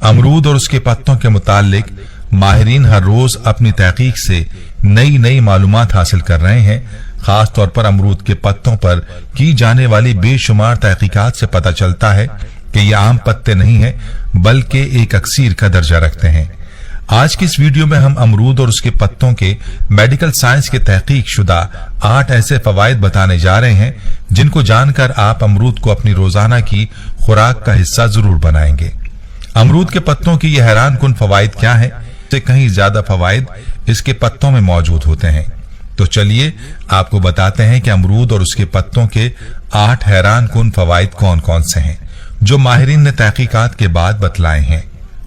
अमरूद और उसके पत्तों के मुतालिक माहिरीन हर रोज अपनी तहकीक से नई नई मालूमात हासिल कर रहे हैं। खास तौर पर अमरूद के पत्तों पर की जाने वाली बेशुमार तहकीकात से पता चलता है कि ये आम पत्ते नहीं हैं, बल्कि एक अक्सीर का दर्जा रखते हैं। आज की इस वीडियो में हम अमरूद और उसके पत्तों के मेडिकल साइंस के तहकीक शुदा 8 ऐसे फवायद बताने जा रहे हैं जिनको जानकर आप अमरूद को अपनी रोजाना की खुराक का हिस्सा जरूर बनाएंगे। अमरूद के पत्तों की ये हैरान कुन फवायद क्या है? से कहीं ज्यादा फवायद इसके पत्तों में मौजूद होते हैं। तो चलिए आपको बताते हैं कि अमरूद और उसके पत्तों के 8 हैरान कुन फवायद कौन कौन से हैं जो माहिरीन ने तहकीकात के बाद बतलाए हैं।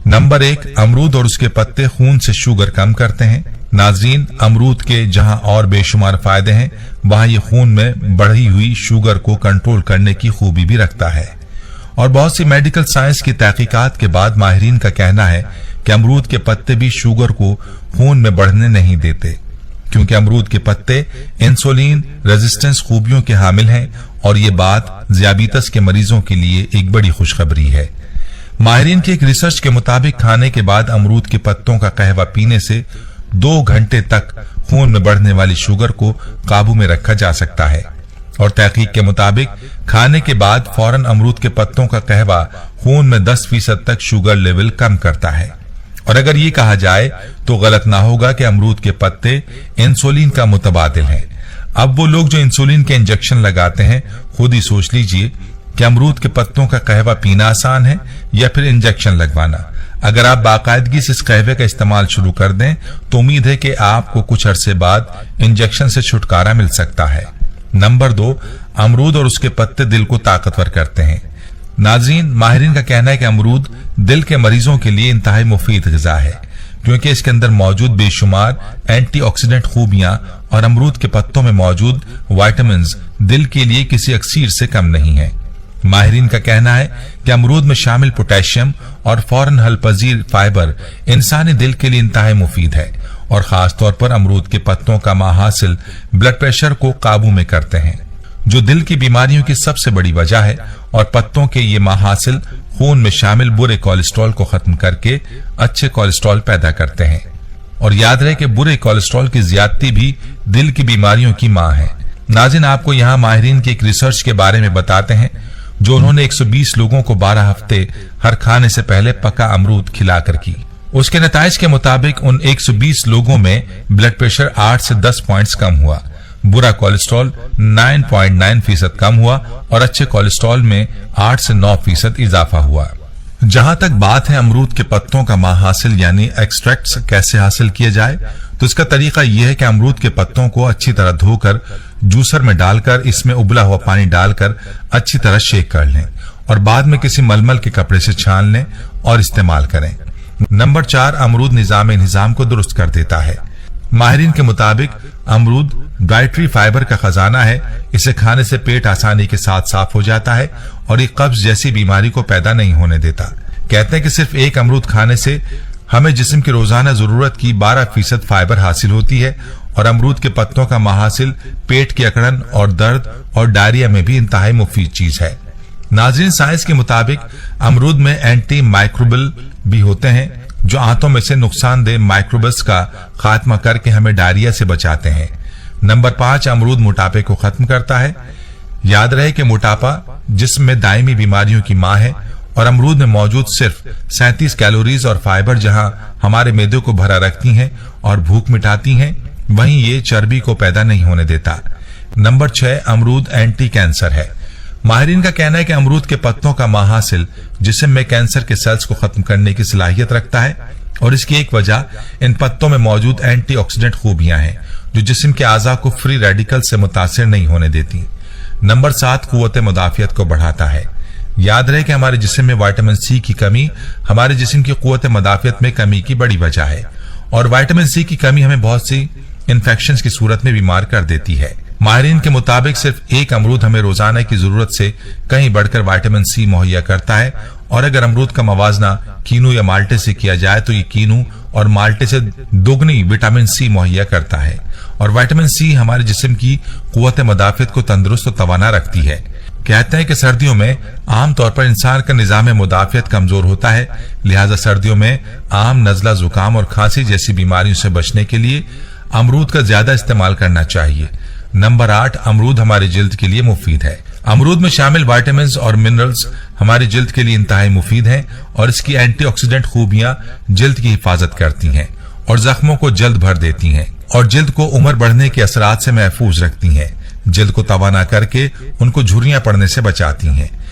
नंबर 1, अमरूद और उसके पत्ते खून से शुगर कम करते हैं। नाज़रीन, अमरूद के जहां और बेशुमार फायदे हैं, वहां ये खून में बढ़ी हुई शुगर को कंट्रोल करने की खूबी भी रखता है। और बहुत सी मेडिकल साइंस की तहकीकात के बाद माहिरीन का कहना है कि अमरूद के पत्ते भी शुगर को खून में बढ़ने नहीं देते, क्योंकि अमरूद के पत्ते इंसुलिन रेजिस्टेंस खूबियों के हामिल हैं और ये बात ज़ियाबीतस के मरीजों के लिए एक बड़ी खुशखबरी है। माहिरीन की एक रिसर्च के मुताबिक खाने के बाद अमरूद के पत्तों का कहवा पीने से 2 घंटे तक खून में बढ़ने वाली शुगर को काबू में रखा जा सकता है। और तहकीक के मुताबिक खाने के बाद फौरन अमरूद के पत्तों का कहवा खून में 10% तक शुगर लेवल कम करता है। और अगर ये कहा जाए तो गलत ना होगा कि अमरूद के पत्ते इंसुलिन का मुतबादिल हैं। अब वो लोग जो इंसुलिन के इंजेक्शन लगाते हैं, खुद ही सोच लीजिए कि अमरूद के पत्तों का कहवा पीना आसान है या फिर इंजेक्शन लगवाना। अगर आप बाकायदगी से इस कहवे का इस्तेमाल शुरू कर दें तो उम्मीद है कि आपको कुछ अरसे बाद इंजेक्शन से छुटकारा मिल सकता है। नंबर 2, अमरूद और उसके पत्ते दिल को ताकतवर करते हैं। नाज़रीन, माहिरीन का कहना है कि अमरूद दिल के मरीजों के लिए इंतहाई मुफीद ग़िज़ा है, क्योंकि इसके अंदर मौजूद बेशुमार एंटीऑक्सीडेंट खूबियां और अमरूद के पत्तों में मौजूद विटामिन्स दिल के लिए किसी अक्सीर से कम नहीं है। माहिरीन का कहना है कि अमरूद में शामिल पोटेशियम और फौरन हल पजीर फाइबर इंसानी दिल के लिए इंतहाई मुफीद है और खास तौर पर अमरूद के पत्तों का माहासिल ब्लड प्रेशर को काबू में करते हैं, जो दिल की बीमारियों की सबसे बड़ी वजह है। और पत्तों के ये माहासिल खून में शामिल बुरे कोलेस्ट्रॉल को खत्म करके अच्छे कोलेस्ट्रॉल पैदा करते हैं। और याद रहे कि बुरे कोलेस्ट्रॉल की ज्यादती भी दिल की बीमारियों की मां है। नाज़रीन, आपको यहाँ माहिरीन की एक रिसर्च के बारे में बताते हैं जो उन्होंने 120 लोगों को 12 हफ्ते हर खाने से पहले पका अमरूद खिलाकर की। उसके नताइज के मुताबिक उन 120 लोगों में ब्लड प्रेशर 8 से 10 पॉइंट्स कम हुआ, बुरा कोलेस्ट्रॉल 9.9% कम हुआ और अच्छे कोलेस्ट्रॉल में 8 से 9% इजाफा हुआ। जहां तक बात है अमरूद के पत्तों का माहासिल यानी एक्सट्रैक्ट्स कैसे हासिल किए जाए, तो इसका तरीका यह है कि अमरूद के पत्तों को अच्छी तरह धोकर जूसर में डालकर इसमें उबला हुआ पानी डालकर अच्छी तरह शेक कर लें और बाद में किसी मलमल के कपड़े से छान लें और इस्तेमाल करें। नंबर 4, अमरूद निजाम को दुरुस्त कर देता है। माहिरीन के मुताबिक अमरूद डाइटरी फाइबर का खजाना है। इसे खाने से पेट आसानी के साथ साफ हो जाता है और ये कब्ज जैसी बीमारी को पैदा नहीं होने देता। कहते हैं कि सिर्फ एक अमरूद खाने से हमें जिस्म की रोजाना जरूरत की 12% फाइबर हासिल होती है और अमरूद के पत्तों का माहासिल पेट की अकड़न और दर्द और डायरिया में भी इंतहाई मुफीद चीज है। नाज़रीन, साइंस के मुताबिक अमरूद में एंटी माइक्रोबल भी होते हैं जो आंतों में से नुकसानदेह माइक्रोबस का खात्मा करके हमें डायरिया से बचाते हैं। नंबर 5, अमरूद मोटापे को खत्म करता है। याद रहे कि मोटापा जिस्म में दायमी बीमारियों की मां है और अमरूद में मौजूद सिर्फ 37 कैलोरीज और फाइबर जहां हमारे मैदे को भरा रखती हैं और भूख मिटाती हैं, वहीं ये चर्बी को पैदा नहीं होने देता। नंबर 6, अमरूद एंटी कैंसर है। माहिरीन का कहना है कि अमरूद के पत्तों का माहासिल जिस्म में कैंसर के सेल्स को खत्म करने की सलाहियत रखता है और इसकी एक वजह इन पत्तों में मौजूद एंटीऑक्सीडेंट खूबियां हैं जो जिस्म के आज़ा को फ्री रेडिकल से मुतासिर नहीं होने देती। नंबर 7, कुव्वत मुदाफियत को बढ़ाता है। याद रहे कि हमारे जिस्म में विटामिन सी की कमी हमारे जिस्म की कुव्वत मुदाफियत में कमी की बड़ी वजह है और विटामिन सी की कमी हमें बहुत सी इन्फेक्शंस की सूरत में बीमार कर देती है। माहिरीन के मुताबिक सिर्फ एक अमरूद हमें रोजाना की जरूरत से कहीं बढ़कर विटामिन सी मुहैया करता है और अगर अमरूद का मवाजना कीनू या माल्टे से किया जाए तो ये कीनू और माल्टे से दोगुनी विटामिन सी मुहैया करता है और विटामिन सी हमारे जिस्म की कुव्वत मदाफियत को तंदुरुस्त और तवाना रखती है। कहते हैं कि सर्दियों में आम तौर पर इंसान का निजाम मुदाफियत कमजोर होता है, लिहाजा सर्दियों में आम, नजला, जुकाम और खांसी जैसी बीमारियों से बचने के लिए अमरूद का ज्यादा इस्तेमाल करना चाहिए। नंबर 8, अमरूद हमारी जिल्द के लिए मुफीद है। अमरूद में शामिल विटामिन्स और मिनरल्स हमारी जिल्द के लिए इंतहाई मुफीद हैं और इसकी एंटीऑक्सीडेंट खूबियां जिल्द की हिफाजत करती हैं और जख्मों को जल्द भर देती हैं और जिल्द को उम्र बढ़ने के असरात से महफूज रखती हैं। जिल्द को तवाना करके उनको झुर्रियां पड़ने से बचाती हैं।